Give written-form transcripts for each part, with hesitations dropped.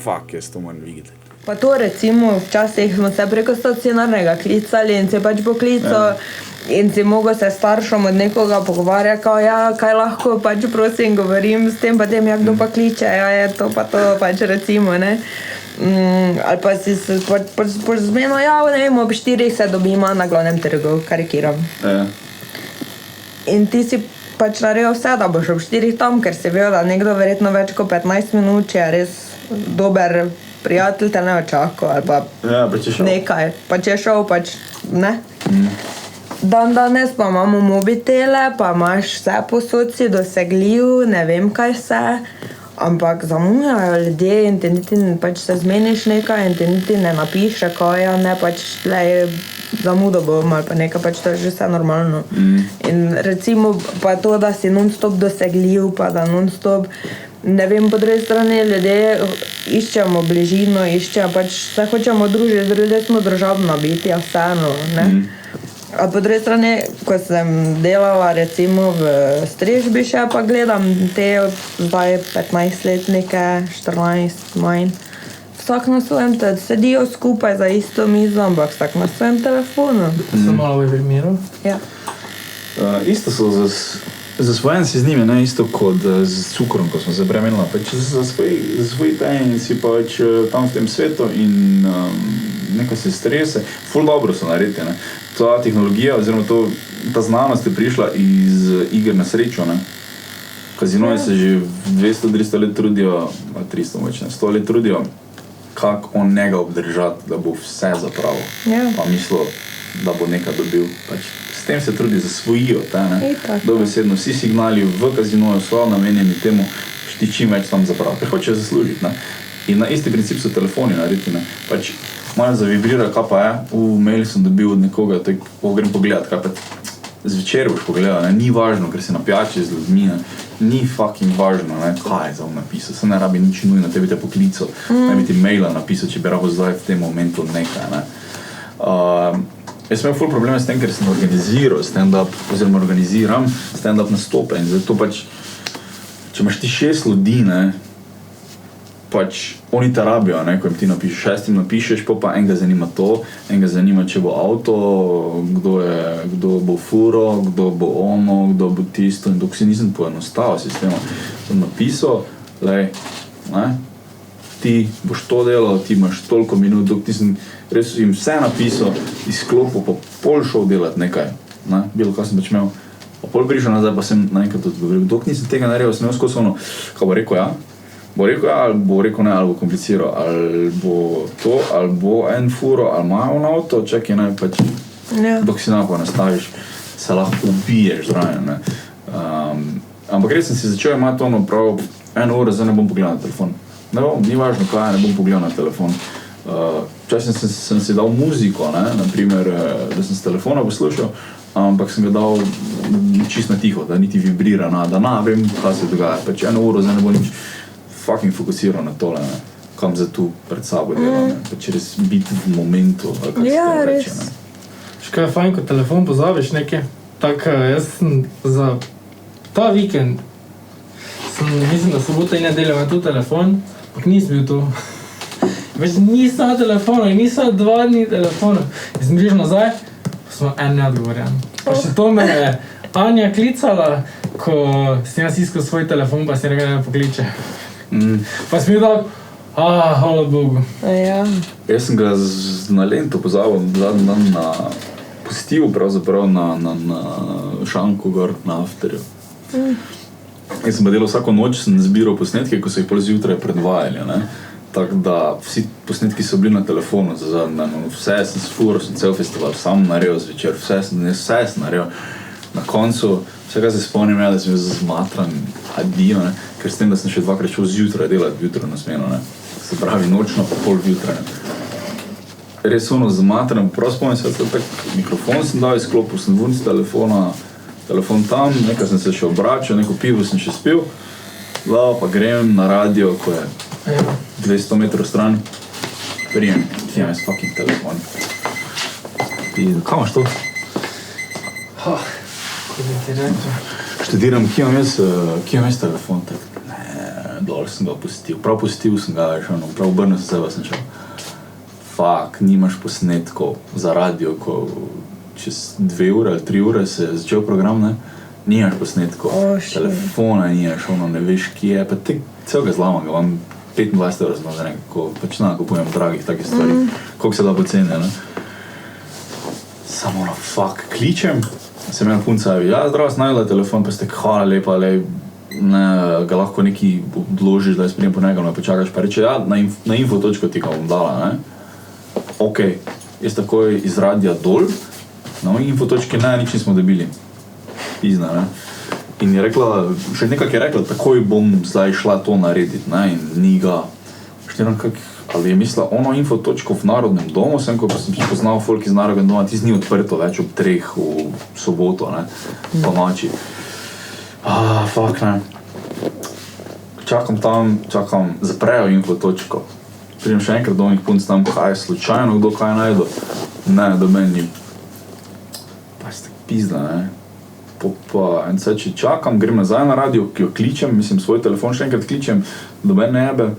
fuck, jaz to moram videti. Pa to recimo, včasih smo se preko stacionarnega klicali in si pač poklical in si mogel se staršom od nekoga pogovarjati, kao ja, kaj lahko pač prosim govorim s tem pa tem, ja, kdo pa kliče, ja, je to pa to pač recimo, ne. Ali pa si se pač zmenil, ja, ne vem, ob 4 se dobimo na Glavnem trgu, karikiram. In ti si pač naredil vse, da boš ob 4 tam, ker si vedel, da nekdo verjetno več kot 15 minut, če je res dober prijatelj, te ne očakal ali pa nekaj. Pa če je šel, pač ne. Dan danes pa imamo mobitele, pa imaš vse posod si dosegljiv, ne vem kaj vse, ampak zamujajo ljudje in ti niti pač se zmeniš nekaj in ti niti ne napiše, kaj ja, ne pač tlej zamudo bom ali pa nekaj, pač to je že vse normalno. In recimo pa to, da si non-stop dosegljiv, pa da non-stop, ne vem, po drugi strani ljudje iščemo bližino, pač se hočemo družiti, ljudje smo družabna bitja, vseeno, ne. A po drugi strani, ko sem delala recimo v strežbi še, pa gledam te zdaj 15-letnike, 14 manj, vsak na svojem sedijo skupaj za isto mizo, ampak vsak na svojem telefonu. Sem malo v primeru? Ja. Isto so zasvojen si z njimi, ne, isto kot z cukrom, ko smo se premenila. Pač za svoj ten si pač tam v tem svetu in nekaj se strese. Ful dobro so narediti, ne. Ta tehnologija oziroma ta znanost je prišla iz iger na srečo, ne. Kazinoji se že 200-300 let trudijo, 300 moč, ne, 100 let trudijo, kako on njega obdržati, da bo vse zapravil. Pa mislil, da bo nekaj dobil. Pač s tem se trudi, zasvojijo te, ne. Dobesedno vsi signali v kazinoju so namenjeni temu, ti čim več tam zapraviti, ker hočejo zaslužiti, ne. In na isti princip so telefoni narediti, ne. Pač malo zavibrira, kaj pa je, v mail sem dobil od nekoga, tako grem pogledat, kaj pa zvečer boš pogledal, ne, ni važno, ker si na pijači z ljudmi, ne, ni fucking važno, ne, kaj je za napisal, se ne rabi nič nujno, te bi te poklical, ne bi ti maila napisal, če bi rabo zdaj v tem momentu nekaj, ne. Jaz sem imel ful probleme s tem, ker sem organiziral stand-up, oziroma organiziram stand-up nastope in zato pač, če imaš ti 6 ljudi, ne, pač oni te rabijo, ne, ko jim ti napišeš, 6 napišeš, pa enega zanima to, enega zanima, če bo avto, kdo bo furo, kdo bo ono, kdo bo tisto in dok si nisem poenostavil sistema. Sem napisal, lej, ne, ti boš to delal, ti imaš toliko minut, dok ti sem res jim vse napisal, izklopil, pa pol šel delati nekaj, ne, bilo kaj sem pač imel, pa pol prišel nazaj, pa sem naenkrat odgovoril, dok nisem tega naredil, sem imel skozi ono, kaj bo rekel, ja, ali bo rekel ne, ali bo kompliciral, ali bo to, ali bo en furo, ali ima on avto, čakaj, ne, pač, dok si napoj nastaviš, se lahko ubiješ zraven, ne. Ampak res sem si začel imati ono prav, 1 uro, zdaj ne bom pogledal na telefon. Ne bom, ni važno kaj, ne bom pogledal na telefon. Včasih sem si dal muziko, ne, naprimer, da sem s telefona poslušal, ampak sem ga dal čist na tiho, da niti vibrira, da vem, kaj se dogaja. Pač 1 uro, zdaj ne bom nič fucking fokusiral na tole, ne, kam za tu pred sabo delam, ne, pač res biti v momentu, ali kaj se to reče, ne. Škaj je fajn, ko telefon pozabiš nekaj, tak jaz sem za ta vikend, mislim, da sobota in nedelja imam tu telefon, ampak nisem bil tu. Več nisem na telefonu in nisem 2 dni telefonu. In sem prišel nazaj, pa smo en neodgovorjen. Pa še to me je Anja klicala, ko sem jaz iskal svoj telefon, pa si nekaj ne pokliče. Pa sem bil tak, hvala Bogu. Jaz sem ga na lento pozabil zadnji dan na postil, pravzaprav na šanku gor, na afterju. Jaz sem pa delal vsako noč, sem zbiral posnetke, ko so jih pol zjutraj predvajali, ne. Tako da vsi posnetki so bili na telefonu za zadnji dan, vse sem sfuro, sem cel festival sam naredil zvečer, vse sem naredil. Na koncu, vse kaj se spomnim, da sem bil zmatran adijo, ne, ker s tem, da sem še 2-krat šel zjutraj delati jutrajno smeno, ne, se pravi nočno pa pol jutraj, ne. Res ono zmatran, prav spomnim se, da tak mikrofon sem dal izklopil, sem vun z telefon tam, nekaj sem se še obračal, neko pivo sem še spil, pa grem na radio, ko je 200 metrov stran, prijem, ti imaš fucking telefon. Kaj imaš to? Ko bi ti rekel. Študiram, kje imam jaz telefon, tako, dol sem ga pustil, pustil sem ga, prav obrnil sem se, pa sem šel. Fak, nimaš posnetkov za radio, ko čez 2 ure ali 3 ure se je začel program, ne? Nimaš posnetkov, telefona nimaš, ne veš, kje je, pa te celega zlama ga vam 25 € znam, ko pač nakupujem dragih takih stvari, koliko se da poceni, ne? Samo fak, kličem, sem ena punca, ja, zdravo, sem najdela telefon, pa ste hvala lepa, ne, ga lahko neki odložiš, da jaz prijem po njega, me počakaš, pa reče, ja, na info.ti ga bom dala, ne? Ok, jaz takoj iz radia dol, na info.ki ne, nič nismo dobili. Pizna, ne? In je rekla, še nekak je rekla, takoj bom zdaj šla to narediti, ne? In ni ga, ali je mislila ono info.ko v Narodnem domu, sem, ko sem poznal folk iz Narodnem doma, tisti ni odprto več ob 3 v soboto, ne? Po noči. Fak, ne. Čakam tam, zaprejo info.ko. Prijem še enkrat do onih punc tam, kaj je slučajno, kdo kaj najdo. Ne, do meni. Pa ste pizda, ne. Pa en sad, če čakam, grem nazaj na radio, ki jo kličem, mislim, svoj telefon še enkrat kličem, do meni ne jebe.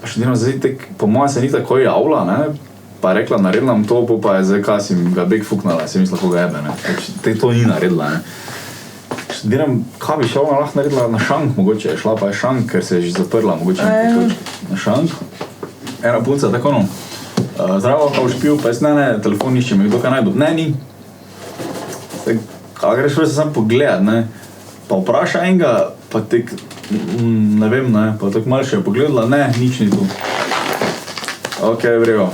Pa še diram zdaj, po moja se ni tako javila, ne. Pa je rekla, naredila to, pa je zdaj, kaj si ga bek fuknala, si mislila, koga jebe, ne. Te to ni naredila, ne. Diram, kaj bi še ona lahko naredila na šank, mogoče je šla, pa je šank, ker se je že zaprla, mogoče na šank. Ena punca, tako no, zdravo, pa už pil, pa jaz ne, telefon nišče me, kdo kaj najdu. Ne, ni. Kaj greš pa se sam pogledat, ne, pa vpraša enega, pa tek, ne vem, ne, pa tako malo še je pogledala, ne, nič ni tu. Ok, vrejo.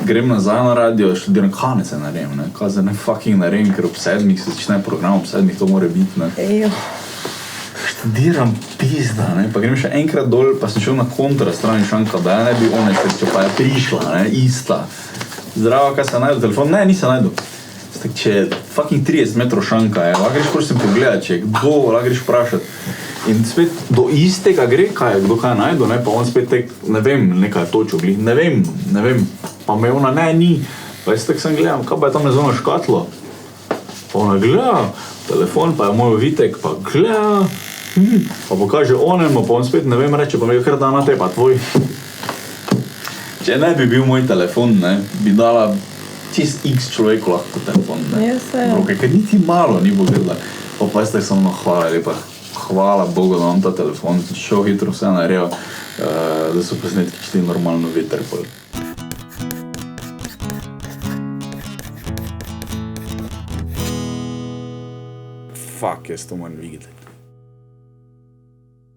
Grem nazaj na radio, študiram, kaj ne se naredim, ne, kaj zdaj ne fucking naredim, ker ob 7 se začne program, ob 7 to mora biti, ne. Študiram pizda, ne, pa grem še enkrat dol, pa sem šel na kontra strani šanka, da ja ne bi one srečo, pa je prišla, ne, ista. Zdravo, kaj se najdu, telefon? Ne, nisem najdu. Stak, če je fucking 30 metrov šanka, je, lahko greš prosim pogledat, če je kdo, lahko greš vprašat. In spet do istega gre, kaj je, kdo kaj najdu, ne, pa on spet tek, ne vem, nekaj točo glih, ne vem. Pa me ona, ne, ni. Pa jaz tak sem gledam, kaj pa je tam nezvona škatlo? Pa ona gleda, telefon, pa je moj Vitek, pa gleda, pa pokaže onemu, pa on spet, ne vem, reče, pa me je kar da na te, pa tvoj. Če ne bi bil moj telefon, ne, bi dala čist x človeku lahko telefon, ne. Roke, ker niti malo ni pogledala. Pa jaz tak sem, no, hvala lepa, hvala Bogu, da imam ta telefon, šel hitro vse naredil, da so posnetki šli normalno veter pol. Fuck, jaz to moram videti.